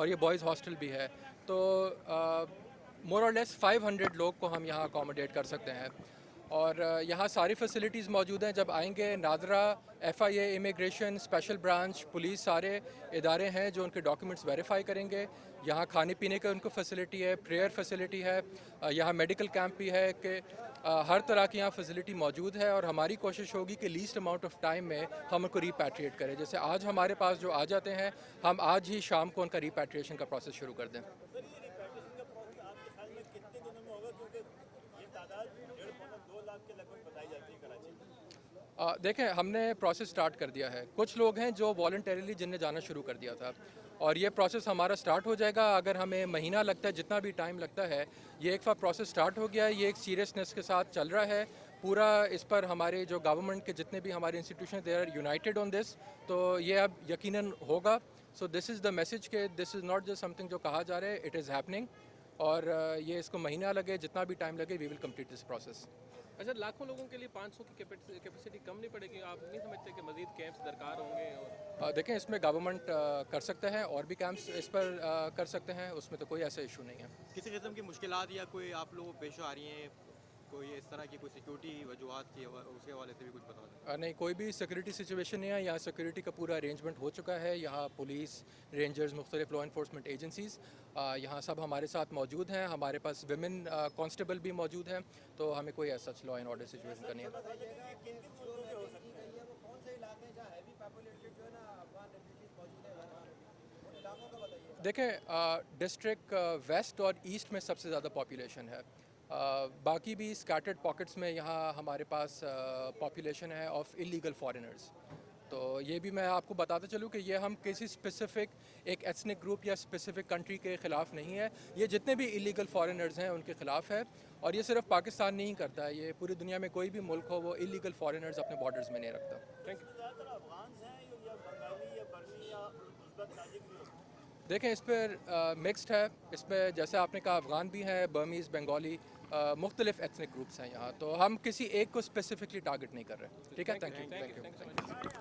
और ये boys hostel भी है। तो मोर और लेस 500 लोग को हम यहाँ अकोमोडेट कर सकते हैं। और यहाँ सारी फैसिलिटीज़ मौजूद हैं। जब आएंगे NADRA, FIA, immigration, special branch, police, सारे इदारे हैं जो उनके डॉक्यूमेंट्स वेरीफाई करेंगे। यहाँ खाने पीने का उनको फैसिलिटी है, प्रेयर फैसिलिटी है, यहाँ मेडिकल कैंप भी है कि हर तरह की यहाँ फैसिलिटी मौजूद है। और हमारी कोशिश होगी कि लीस्ट अमाउंट ऑफ टाइम में हम उनको रिपैट्रिएट करें। जैसे आज हमारे पास जो आ जाते हैं, हम आज ही शाम को उनका रिपैट्रिएशन का प्रोसेस शुरू कर दें। सर, ये रिपैट्रिएशन का प्रोसेस आपके ख्याल में कितने दिनों में होगा, क्योंकि ये तादाद 1.5-2 लाख के लगभग बताई जाती है कराची में। देखें, हमने प्रोसेस स्टार्ट कर दिया है। कुछ लोग हैं जो वॉलंटरीली जिनने जाना शुरू कर दिया था, और ये प्रोसेस हमारा स्टार्ट हो जाएगा। अगर हमें महीना लगता है, जितना भी टाइम लगता है, ये एक प्रोसेस स्टार्ट हो गया है। ये एक सीरियसनेस के साथ चल रहा है पूरा। इस पर हमारे जो गवर्नमेंट के जितने भी हमारे institution, they are united on this. तो ये अब यकीनन होगा। So this is the message के this is not just something जो कहा जा रहा है, इट इज़ हैपनिंग। और ये इसको महीना लगे, जितना भी टाइम लगे, we will complete this process. अच्छा, लाखों लोगों के लिए 500 की कैपेसिटी कम नहीं पड़ेगी? आप नहीं समझते कि मजीद कैंप्स दरकार होंगे? और देखें, इसमें गवर्नमेंट कर सकते हैं और भी कैंप्स इस पर कर सकते हैं, उसमें तो कोई ऐसा इशू नहीं है। किसी किस्म की मुश्किलात या कोई आप लोगों को पेश आ रही हैं, कोई इस तरह की कोई सिक्योरिटी वजूहत की, उसके हवाले से भी कुछ बता दें। नहीं, कोई भी सिक्योरिटी सिचुएशन नहीं है। यहाँ सिक्योरिटी का पूरा अरेंजमेंट हो चुका है। यहाँ पुलिस, रेंजर्स, मुख्तलिफ लॉ इन्फोर्समेंट एजेंसीज़ यहाँ सब हमारे साथ मौजूद हैं। हमारे पास विमेन कांस्टेबल भी मौजूद हैं। तो हमें कोई ऐसा लॉ एंड ऑर्डर सिचुएशन का नहीं है। बताइएगा किन किन मुल्कों के हो सकते हैं, वो कौन से इलाके हैं जहाँ हैवी पॉपुलेटेड जो है ना अफगान रेफ्यूजीज मौजूद है, उन इलाकों का बताइए। देखें, डिस्ट्रिक्ट वेस्ट और ईस्ट में सबसे ज़्यादा पॉपुलेशन है। बाकी भी स्कैटर्ड पॉकेट्स में यहाँ हमारे पास पॉपुलेशन है ऑफ इलीगल फॉरेनर्स। तो ये भी मैं आपको बताता चलूँ कि ये हम किसी स्पेसिफिक एक एथनिक ग्रुप या स्पेसिफिक कंट्री के ख़िलाफ़ नहीं है। ये जितने भी इलीगल फॉरेनर्स हैं उनके ख़िलाफ़ है। और ये सिर्फ पाकिस्तान नहीं करता है, ये पूरी दुनिया में कोई भी मुल्क हो वो इलीगल फॉरेनर्स अपने बॉर्डर्स में नहीं रखता। Thank you. ज़्यादातर अफगान हैं या बंगाली या बर्मी या उज़्बेक ताजिक भी होते हैं। देखें, इस पर मिक्सड है। इसमें जैसे आपने कहा, अफ़गान भी हैं, बर्मीज़, बंगाली, मुख्तलिफ एथनिक ग्रुप्स हैं यहाँ। तो हम किसी एक को स्पेसिफिकली टारगेट नहीं कर रहे। ठीक है, thank you. Thank you so much.